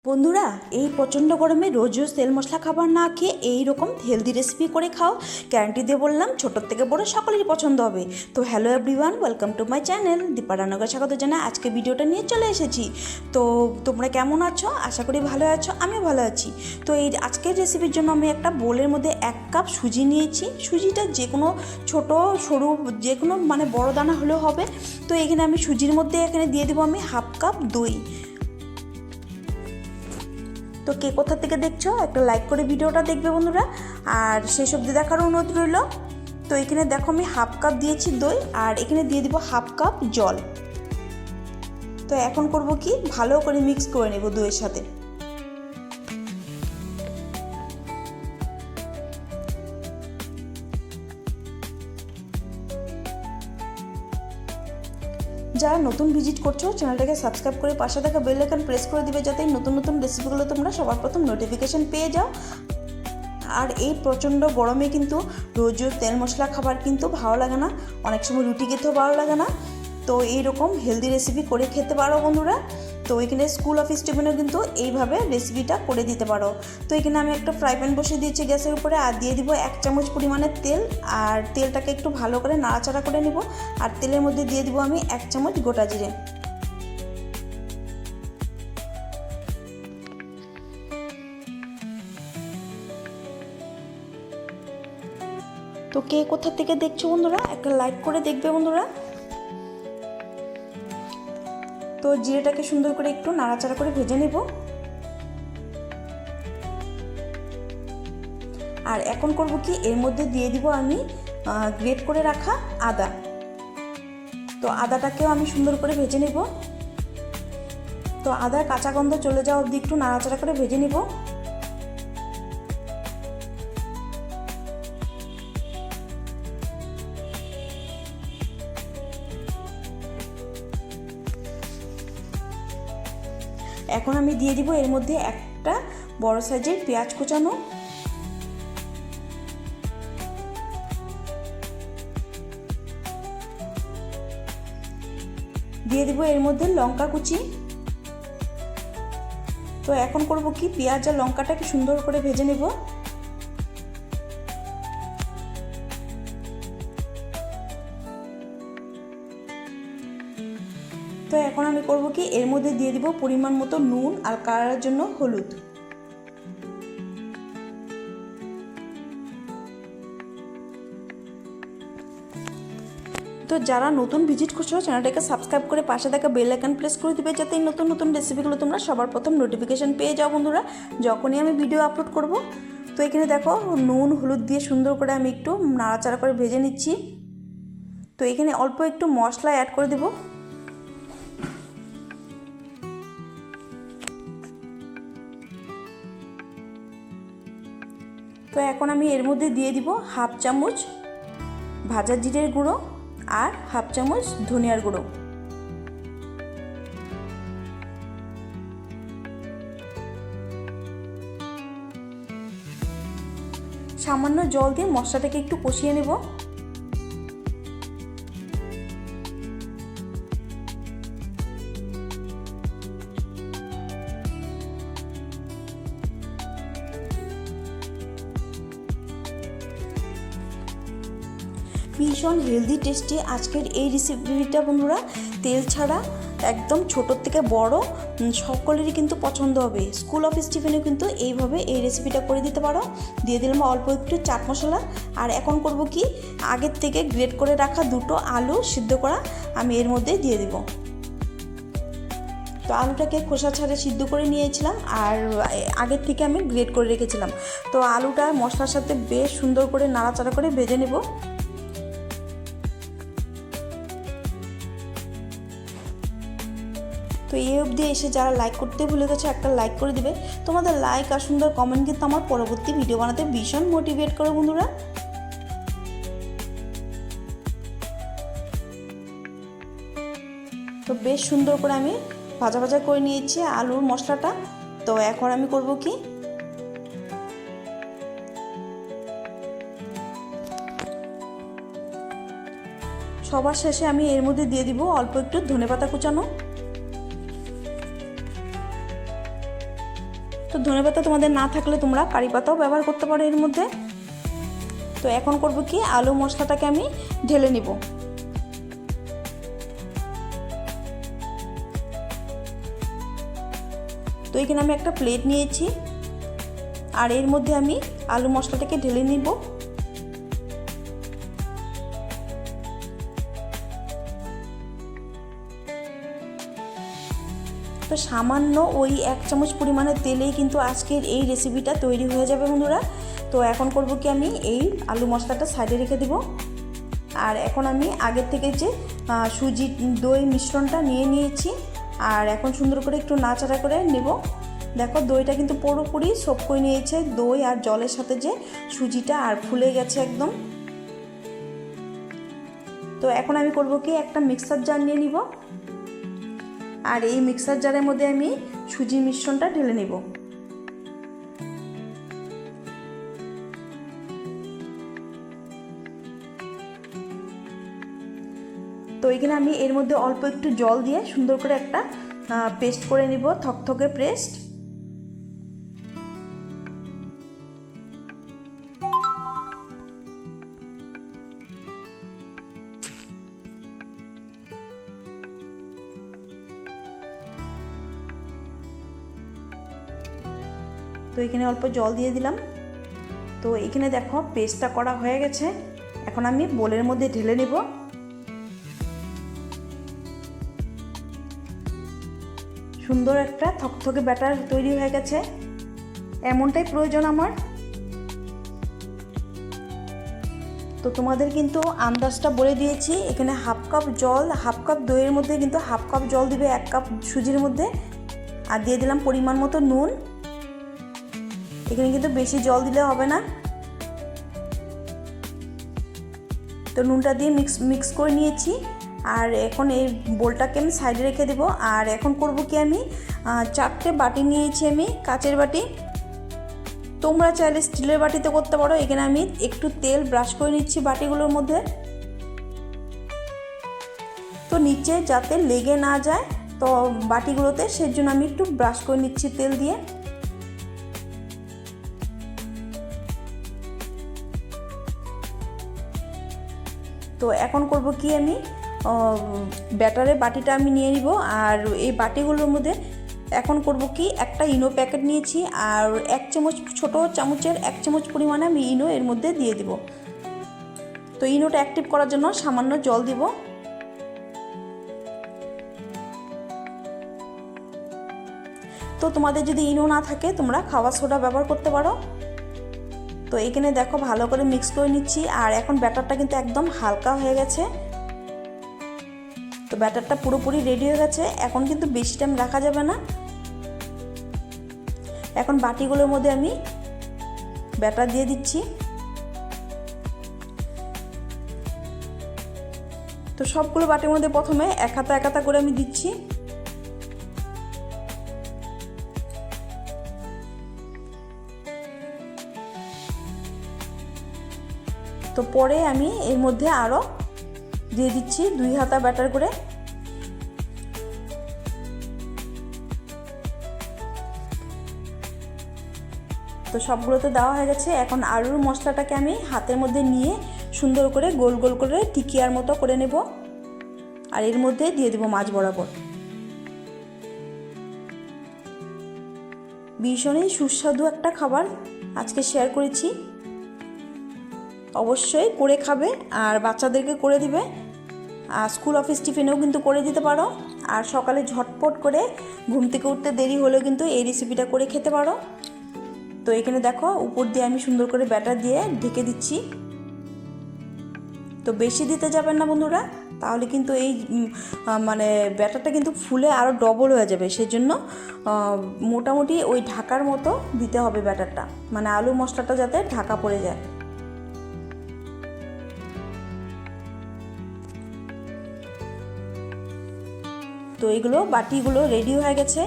বন্ধুরা, এই প্রচণ্ড গরমে রোজ রোজ তেল মশলা খাবার না খেয়ে এই রকম হেলদি রেসিপি করে খাও। গ্যারান্টি দিয়ে বললাম, ছোটোর থেকে বড় সকলেরই পছন্দ হবে। তো hello everyone, welcome to my channel. Dipa রান্নাঘর স্বাগত জানাই। আজকে ভিডিওটা নিয়ে চলে এসেছি। তো তোমরা কেমন আছো? আশা করি ভালো আছো, আমিও ভালো আছি। তো এই আজকের রেসিপির জন্য আমি একটা বোলের মধ্যে 1 কাপ সুজি নিয়েছি। সুজিটা যে কোনো ছোটো সরু যে কোনো বড় দানা হলেও হবে। তো এখানে আমি সুজির মধ্যে এখানে দিয়ে দেবো আমি 1/2 কাপ দই। তো কে কোথা থেকে দেখছো একটা লাইক করে ভিডিওটা দেখবে বন্ধুরা, আর সেই সব দিয়ে দেখার অনুরোধ রইল। তো এখানে দেখো আমি 1/2 কাপ দিয়েছি দই, আর এখানে দিয়ে দিব 1/2 কাপ জল। তো এখন করব কি, ভালো করে মিক্স করে নেব দইয়ের সাথে। যারা নতুন ভিজিট করছো, চ্যানেলটাকে সাবস্ক্রাইব করে পাশে থাকা বেল আইকন প্রেস করে দিবে, যাতে নতুন নতুন রেসিপিগুলো তোমরা সবার প্রথম নোটিফিকেশন পেয়ে যাও। আর এই প্রচণ্ড গরমে কিন্তু রোজ রোজ তেল মশলা খাবার কিন্তু ভালো লাগে না, অনেক সময় রুটি খেতেও ভালো লাগে না। তো এইরকম হেলদি রেসিপি করে খেতে পারো বন্ধুরা। তো এখানে স্কুল অফিস টিফিনেও কিন্তু এইভাবে রেসিপিটা করে দিতে পারো। তো এখানে আমি একটা ফ্রাই প্যান বসিয়ে দিয়েছি গ্যাসের উপরে, আর দিয়ে দিব 1 চামচ পরিমাণের তেল। আর তেলটাকে একটু ভালো করে নাড়াচাড়া করে নেব। আর তেলের মধ্যে দিয়ে দিব আমি 1 চামচ গোটা জিরে। তো কে কোথা থেকে দেখছো বন্ধুরা, একটা লাইক করে দেখবে বন্ধুরা। তো জিরেটাকে সুন্দর করে একটু নাড়াচাড়া করে ভেজে নেব। আর এখন করব কি, এর মধ্যে দিয়ে দিব আমি গ্রেট করে রাখা আদা। তো আদাটাকেও আমি সুন্দর করে ভেজে নেব। তো আদার কাঁচা গন্ধ চলে যাওয়া অবধি একটু নাড়াচাড়া করে ভেজে নেব। এখন আমি দিয়ে দিব এর মধ্যে একটা বড় সাইজের পেঁয়াজ কুচানো, দিয়ে দিব এর মধ্যে লঙ্কা কুচি। তো এখন করব কি, পেঁয়াজ আর লঙ্কাটাকে সুন্দর করে ভেজে নেব। তো এখন আমি করব কি, এর মধ্যে দিয়ে দিব পরিমাণ মতো নুন আর কালারের জন্য হলুদ। তো যারা নতুন ভিজিট করছো, চ্যানেলটাকে সাবস্ক্রাইব করে পাশে থাকা বেল আইকন প্রেস করে দিবে, যাতে নতুন নতুন রেসিপিগুলো তোমরা সবার প্রথম নোটিফিকেশান পেয়ে যাও বন্ধুরা, যখনই আমি ভিডিও আপলোড করব। তো এখানে দেখো নুন হলুদ দিয়ে সুন্দর করে আমি একটু নাড়াচাড়া করে ভেজে নিচ্ছি। তো এখানে অল্প একটু মশলা অ্যাড করে দেব। তো এখন আমি এর মধ্যে দিয়ে দিব 1/2 চামচ ভাজা জিরের গুঁড়ো আর 1/2 চামচ ধনিয়ার গুঁড়ো। সামান্য জল দিয়ে মশলাটাকে একটু কষিয়ে নেব। ভীষণ হেলদি টেস্টি আজকের এই রেসিপিটা বন্ধুরা, তেল ছাড়া, একদম ছোটোর থেকে বড় সকলেরই কিন্তু পছন্দ হবে। স্কুল অফিস টিফিনে কিন্তু এইভাবে এই রেসিপিটা করে দিতে পারো। দিয়ে দিলাম অল্প একটু চাট মশলা। আর এখন করব কি, আগের থেকে গ্রেট করে রাখা 2টো আলু সিদ্ধ করা আমি এর মধ্যে দিয়ে দেব। তো আলুটাকে খোসা ছাড়ে সিদ্ধ করে নিয়েছিলাম, আর আগের থেকে আমি গ্রেট করে রেখেছিলাম। তো আলুটা মশলার সাথে বেশ সুন্দর করে নাড়াচাড়া করে ভেজে নেব। তো এই অবধি এসে যারা লাইক করতে ভুলে গেছে, একটা লাইক করে দিবে। তোমাদের লাইক আর সুন্দর কমেন্ট কিন্তু আমার পরবর্তী ভিডিও বানাতে ভীষণ মোটিভেট করে বন্ধুরা। তো বেশ সুন্দর করে আমি ভাজা ভাজা করে নিয়েছি আলুর মশলাটা। তো এখন আমি করব কি, সবার শেষে আমি এর মধ্যে দিয়ে দিব অল্প একটু ধনেপাতা কুচানো। তো ধনেপাতা তোমাদের না থাকলে তোমরা কারি পাতাও ব্যবহার করতে পারো এর মধ্যে। তো এখন করব কি, আলু মশলাটাকে আমি ঢেলে নিব। তো এখানে আমি একটা প্লেট নিয়েছি, আর এর মধ্যে আমি আলু মশলাটাকে ঢেলে নিব। তো সামান্য ওই 1 চামচ পরিমাণে তেলেই কিন্তু আজকের এই রেসিপিটা তৈরি হয়ে যাবে বন্ধুরা। তো এখন করব কি, আমি এই আলু মশলাটা সাইডে রেখে দিব। আর এখন আমি আগের থেকে যে সুজি দই মিশ্রণটা নিয়ে নিয়েছি, আর এখন সুন্দর করে একটু নাড়াচাড়া করে নেব। দেখো দইটা কিন্তু পুরোপুরি সোক করে নিয়েছে দই আর জলের সাথে যে সুজিটা, আর ফুলে গেছে একদম। তো এখন আমি করব কি, একটা মিক্সার জার নিয়ে নিব, আর এই মিক্সার জারের মধ্যে আমি সুজি মিশ্রণটা ঢেলে নেব। তো এখানে আমি এর মধ্যে অল্প একটু জল দিয়ে সুন্দর করে একটা পেস্ট করে নিব, থকথকে পেস্ট। তো এখানে অল্প জল দিয়ে দিলাম। তো এখানে দেখো পেস্টটা করা হয়ে গেছে। এখন আমি বোলের মধ্যে ঢেলে নেব। সুন্দর একটা থকথকে ব্যাটার তৈরি হয়ে গেছে, এমনটাই প্রয়োজন আমার। তো তোমাদের কিন্তু আন্দাজটা বলে দিয়েছি, এখানে হাফ কাপ জল, হাফ কাপ দইয়ের মধ্যে কিন্তু হাফ কাপ জল দিবে 1 কাপ সুজির মধ্যে, আর দিয়ে দিলাম পরিমাণ মতো নুন। এখানে কিন্তু বেশি জল দিলে হবে না। তো নুনটা দিয়ে মিক্স করে নিয়েছি, আর এখন এই বোলটাকে আমি সাইডে রেখে দেবো। আর এখন করব কি, আমি 4টে বাটি নিয়েছি, আমি কাচের বাটি। তোমরা চাইলে স্টিলের বাটিতে করতে পারো। এখানে আমি একটু তেল ব্রাশ করে নিচ্ছি বাটিগুলোর মধ্যে, তো নিচে যাতে লেগে না যায় তো বাটিগুলোতে, সেজন্য আমি একটু ব্রাশ করে নিচ্ছি তেল দিয়ে। তো এখন করব কি, আমি ব্যাটারের বাটিটা আমি নিয়ে নিব, আর এই বাটিগুলোর মধ্যে এখন করব কি, একটা ইনো প্যাকেট নিয়েছি, আর 1 চামচ, ছোটো চামচের 1 চামচ পরিমাণে আমি ইনো এর মধ্যে দিয়ে দিব। তো ইনোটা অ্যাক্টিভ করার জন্য সামান্য জল দিব। তো তোমাদের যদি ইনো না থাকে তোমরা খাওয়া সোডা ব্যবহার করতে পারো। তো এখানে দেখো ভালো করে মিক্স করে নিচ্ছি, আর এখন ব্যাটারটা কিন্তু একদম হালকা হয়ে গেছে। তো ব্যাটারটা পুরোপুরি রেডি হয়ে গেছে, এখন কিন্তু বেশি টাইম রাখা যাবে না। এখন বাটিগুলোর মধ্যে আমি ব্যাটার দিয়ে দিচ্ছি। তো সবগুলো বাটির মধ্যে প্রথমে এক হাতা করে আমি দিচ্ছি। তো পরে আমি এর মধ্যে আরও দিয়ে দিচ্ছি 2 হাতা ব্যাটার করে। তো সবগুলোতে দেওয়া হয়ে গেছে। এখন আলুর মশলাটাকে আমি হাতের মধ্যে নিয়ে সুন্দর করে গোল গোল করে টিকিয়ার মতো করে নেব, আর এর মধ্যে দিয়ে দেব মাছ বরাবর। ভীষণই সুস্বাদু একটা খাবার আজকে শেয়ার করেছি, অবশ্যই করে খাবে, আর বাচ্চাদেরকে করে দিবে। আর স্কুল অফিস টিফিনেও কিন্তু করে দিতে পারো, আর সকালে ঝটপট করে ঘুম থেকে উঠতে দেরি হলেও কিন্তু এই রেসিপিটা করে খেতে পারো। তো এখানে দেখো উপর দিয়ে আমি সুন্দর করে ব্যাটার দিয়ে ঢেকে দিচ্ছি। তো বেশি দিতে যাবেন না বন্ধুরা, তাহলে কিন্তু এই মানে ব্যাটারটা কিন্তু ফুলে আরও ডবল হয়ে যাবে। সেজন্য মোটামুটি ওই ঢাকার মতো দিতে হবে ব্যাটারটা, মানে আলু মশলাটা যাতে ঢাকা পড়ে যায়। তো এগুলো বাটিগুলো রেডি হয়ে গেছে।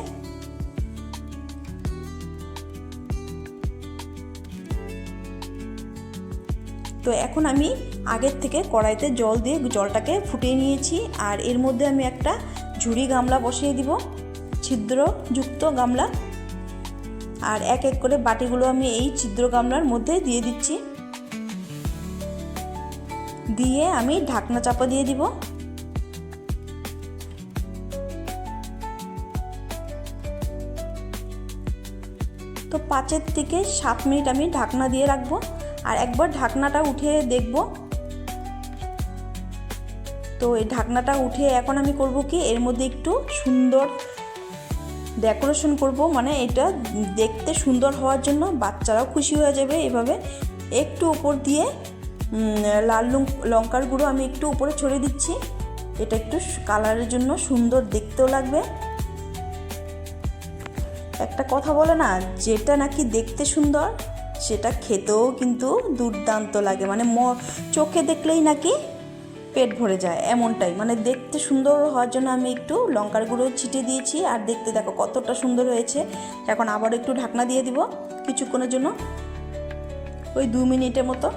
তো এখন আমি আগের থেকে কড়াইতে জল দিয়ে জলটাকে ফুটিয়ে নিয়েছি, আর এর মধ্যে আমি একটা ঝুরি গামলা বসিয়ে দিব, ছিদ্রযুক্ত গামলা। আর এক এক করে বাটিগুলো আমি এই ছিদ্র গামলার মধ্যে দিয়ে দিচ্ছি। দিয়ে আমি ঢাকনা চাপা দিয়ে দিব। তো 5 থেকে 7 মিনিট আমি ঢাকনা দিয়ে রাখবো। আর একবার ঢাকনাটা উঠিয়ে দেখব। তো এই ঢাকনাটা উঠে এখন আমি করব কি, এর মধ্যে একটু সুন্দর ডেকোরেশন করব, মানে এটা দেখতে সুন্দর হওয়ার জন্য, বাচ্চারাও খুশি হয়ে যাবে এভাবে। একটু উপর দিয়ে লাল লঙ্কার গুঁড়ো আমি একটু উপরে ছড়িয়ে দিচ্ছি। এটা একটু কালারের জন্য সুন্দর দেখতেও লাগবে। একটা কথা বলে না, যেটা নাকি দেখতে সুন্দর সেটা খেতেও কিন্তু দুর্দান্ত লাগে, মানে চোখে দেখলেই নাকি পেট ভরে যায় এমনটাই। মানে দেখতে সুন্দর হওয়ার জন্য আমি একটু লঙ্কার গুঁড়ো ছিটিয়ে দিয়েছি। আর দেখতে দেখো কতটা সুন্দর হয়েছে। এখন আবার একটু ঢাকনা দিয়ে দিব কিছুক্ষণের জন্য, ওই 2 মিনিটের মতো।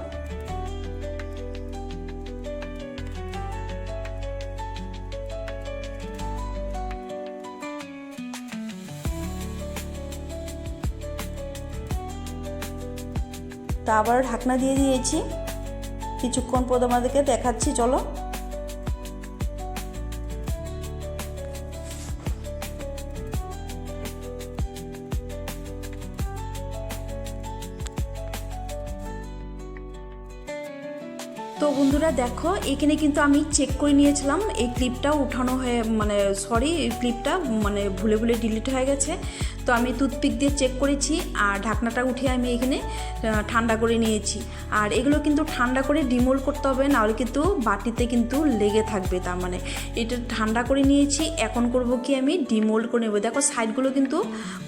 তা আবার ঢাকনা দিয়ে দিয়েছি, কিছুক্ষণ পর তোমাদেরকে দেখাচ্ছি, চলো। তো বন্ধুরা দেখো, এখানে কিন্তু আমি চেক করে নিয়েছিলাম, এই ক্লিপটা উঠানো হয়ে মানে এই ক্লিপটা মানে ভুলে ডিলিট হয়ে গেছে। তো আমি টুথপিক দিয়ে চেক করেছি আর ঢাকনাটা উঠে আমি এখানে ঠান্ডা করে নিয়েছি। আর এগুলো কিন্তু ঠান্ডা করে ডিমোল্ড করতে হবে, নাহলে কিন্তু বাটিতে কিন্তু লেগে থাকবে। তার মানে এটা ঠান্ডা করে নিয়েছি। এখন করব কি, আমি ডিমোল্ড করে নেব। দেখো সাইডগুলো কিন্তু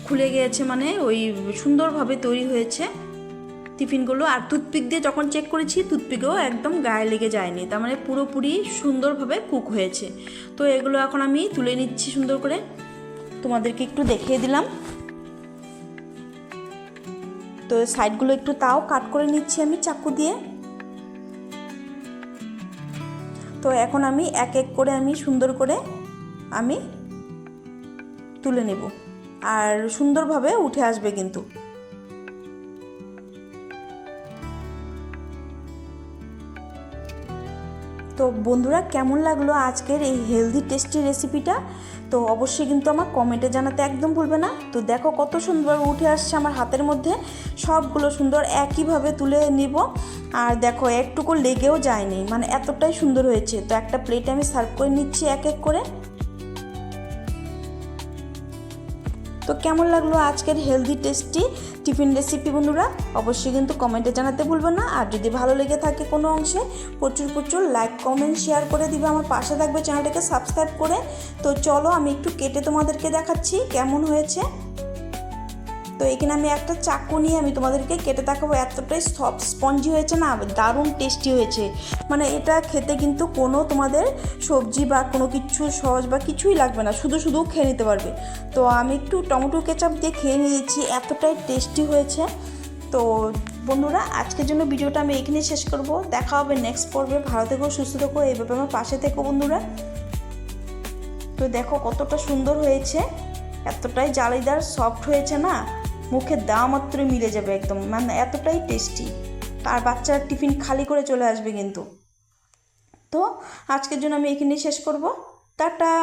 খুলে গিয়েছে, মানে ওই সুন্দরভাবে তৈরি হয়েছে টিফিনগুলো। আর টুথপিক দিয়ে যখন চেক করেছি, টুথপিকও একদম গায়ে লেগে যায়নি, তার মানে পুরোপুরি সুন্দরভাবে কুক হয়েছে। তো এগুলো এখন আমি তুলে নিচ্ছি সুন্দর করে, তোমাদেরকে একটু দেখিয়ে দিলাম। তো সাইডগুলো একটু তাও কাট করে নিচ্ছি আমি চাকু দিয়ে। তো এখন আমি এক এক করে আমি সুন্দর করে আমি তুলে নেব, আর সুন্দরভাবে উঠে আসবে কিন্তু। তো বন্ধুরা, কেমন লাগলো আজকের এই হেলদি টেস্টি রেসিপিটা? তো অবশ্যই কিন্তু আমার কমেন্টে জানাতে একদম ভুলবে না। তো দেখো কত সুন্দর উঠে আসছে আমার হাতের মধ্যে, সবগুলো সুন্দর একইভাবে তুলে নিব। আর দেখো একটুকু লেগেও যায়নি, মানে এতটাই সুন্দর হয়েছে। তো একটা প্লেটে আমি সার্ভ করে নিচ্ছি এক এক করে। তো কেমন লাগলো আজকের হেলদি টেস্টি টিফিন রেসিপি বন্ধুরা? অবশ্যই কিন্তু কমেন্টে জানাতে ভুলবে না। আর যদি ভালো লেগে থাকে কোনো অংশে, প্রচুর লাইক কমেন্ট শেয়ার করে দিবে, আমার পাশে থাকবে, চ্যানেলটাকে সাবস্ক্রাইব করে। তো চলো আমি একটু কেটে তোমাদেরকে দেখাচ্ছি কেমন হয়েছে। তো এখানে আমি একটা চাকু নিয়ে আমি তোমাদেরকে কেটে দেখাবো। এতটাই সফট স্পঞ্জি হয়েছে না, দারুণ টেস্টি হয়েছে। মানে এটা খেতে কিন্তু কোনো তোমাদের সবজি বা কোনো কিছু সস বা কিছুই লাগবে না, শুধু খেয়ে নিতে পারবে। তো আমি একটু টমেটো কেচাপ দিয়ে খেয়ে নিয়েছি, এতটাই টেস্টি হয়েছে। তো বন্ধুরা, আজকের জন্য ভিডিওটা আমি এখানে শেষ করব। দেখা হবে নেক্সট পর্বে। ভালো থেকো, সুস্থ থেকো, এইভাবে আমার পাশে থেকো বন্ধুরা। তো দেখো কতটা সুন্দর হয়েছে, এতটাই জালিদার সফট হয়েছে না, মুখে দেওয়া মাত্রই মিলে যাবে একদম, মানে এতটাই টেস্টি। আর বাচ্চার টিফিন খালি করে চলে আসবে কিন্তু। তো আজকের জন্য আমি এখানেই শেষ করব। টাটা।